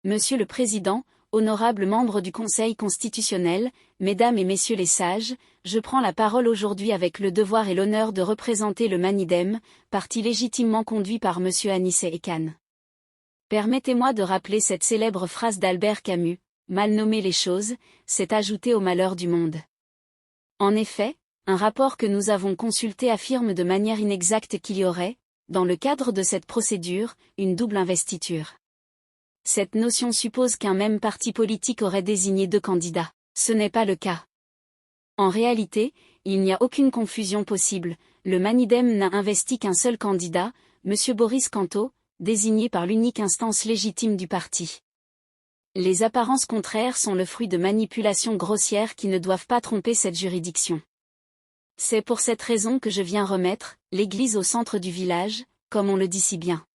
Monsieur le Président, honorables membres du Conseil constitutionnel, mesdames et messieurs les sages, je prends la parole aujourd'hui avec le devoir et l'honneur de représenter le Manidem, parti légitimement conduit par monsieur Anissé Ekane. Permettez-moi de rappeler cette célèbre phrase d'Albert Camus, « Mal nommer les choses, c'est ajouter au malheur du monde ». En effet, un rapport que nous avons consulté affirme de manière inexacte qu'il y aurait, dans le cadre de cette procédure, une double investiture. Cette notion suppose qu'un même parti politique aurait désigné 2 candidats. Ce n'est pas le cas. En réalité, il n'y a aucune confusion possible, le Manidem n'a investi qu'un seul candidat, M. Boris Canto, désigné par l'unique instance légitime du parti. Les apparences contraires sont le fruit de manipulations grossières qui ne doivent pas tromper cette juridiction. C'est pour cette raison que je viens remettre l'église au centre du village, comme on le dit si bien.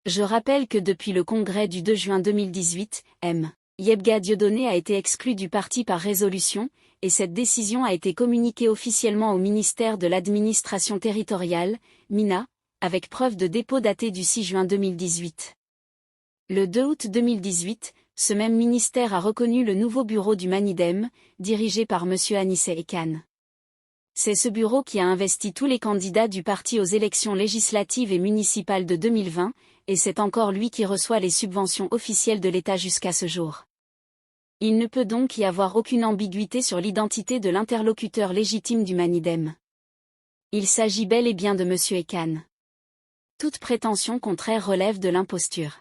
Je rappelle que depuis le congrès du 2 juin 2018, M. Yebga Dieudonné a été exclu du parti par résolution, et cette décision a été communiquée officiellement au ministère de l'Administration territoriale, MINA, avec preuve de dépôt daté du 6 juin 2018. Le 2 août 2018, ce même ministère a reconnu le nouveau bureau du Manidem, dirigé par M. Anissé Ekane. C'est ce bureau qui a investi tous les candidats du parti aux élections législatives et municipales de 2020, et c'est encore lui qui reçoit les subventions officielles de l'État jusqu'à ce jour. Il ne peut donc y avoir aucune ambiguïté sur l'identité de l'interlocuteur légitime du Manidem. Il s'agit bel et bien de M. Ekane. Toute prétention contraire relève de l'imposture.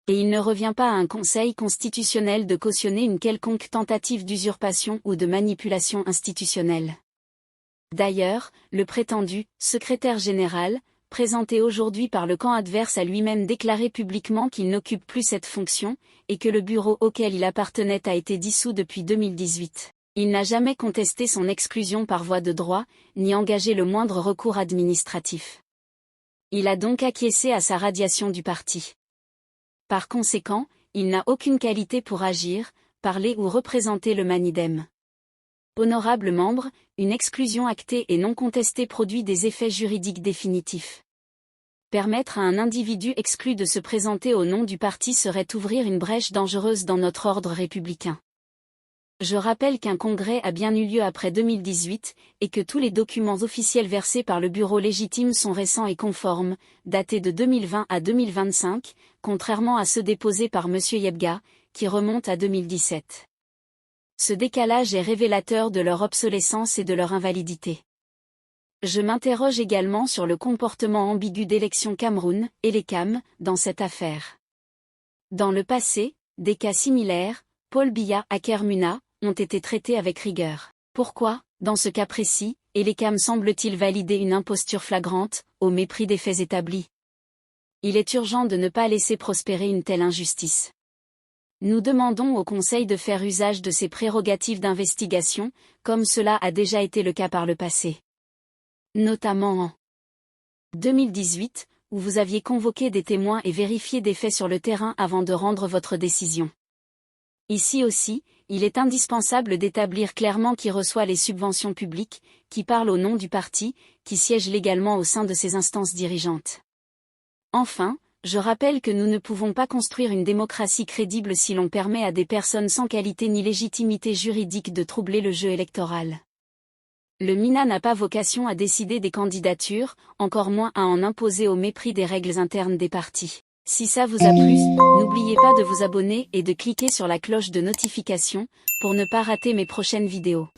Et il ne revient pas à un conseil constitutionnel de cautionner une quelconque tentative d'usurpation ou de manipulation institutionnelle. D'ailleurs, le prétendu « secrétaire général », présenté aujourd'hui par le camp adverse a lui-même déclaré publiquement qu'il n'occupe plus cette fonction, et que le bureau auquel il appartenait a été dissous depuis 2018. Il n'a jamais contesté son exclusion par voie de droit, ni engagé le moindre recours administratif. Il a donc acquiescé à sa radiation du parti. Par conséquent, il n'a aucune qualité pour agir, parler ou représenter le Manidem. Honorables membres, une exclusion actée et non contestée produit des effets juridiques définitifs. Permettre à un individu exclu de se présenter au nom du parti serait ouvrir une brèche dangereuse dans notre ordre républicain. Je rappelle qu'un congrès a bien eu lieu après 2018, et que tous les documents officiels versés par le bureau légitime sont récents et conformes, datés de 2020 à 2025, contrairement à ceux déposés par M. Yebga, qui remontent à 2017. Ce décalage est révélateur de leur obsolescence et de leur invalidité. Je m'interroge également sur le comportement ambigu d'Élections Cameroun, Elecam, dans cette affaire. Dans le passé, des cas similaires, Paul Biya à Kermuna, ont été traités avec rigueur. Pourquoi, dans ce cas précis, Elecam semble-t-il valider une imposture flagrante, au mépris des faits établis? Il est urgent de ne pas laisser prospérer une telle injustice. Nous demandons au Conseil de faire usage de ses prérogatives d'investigation, comme cela a déjà été le cas par le passé. Notamment en 2018, où vous aviez convoqué des témoins et vérifié des faits sur le terrain avant de rendre votre décision. Ici aussi, il est indispensable d'établir clairement qui reçoit les subventions publiques, qui parle au nom du parti, qui siège légalement au sein de ses instances dirigeantes. Enfin, je rappelle que nous ne pouvons pas construire une démocratie crédible si l'on permet à des personnes sans qualité ni légitimité juridique de troubler le jeu électoral. Le MINA n'a pas vocation à décider des candidatures, encore moins à en imposer au mépris des règles internes des partis. Si ça vous a plu, n'oubliez pas de vous abonner et de cliquer sur la cloche de notification, pour ne pas rater mes prochaines vidéos.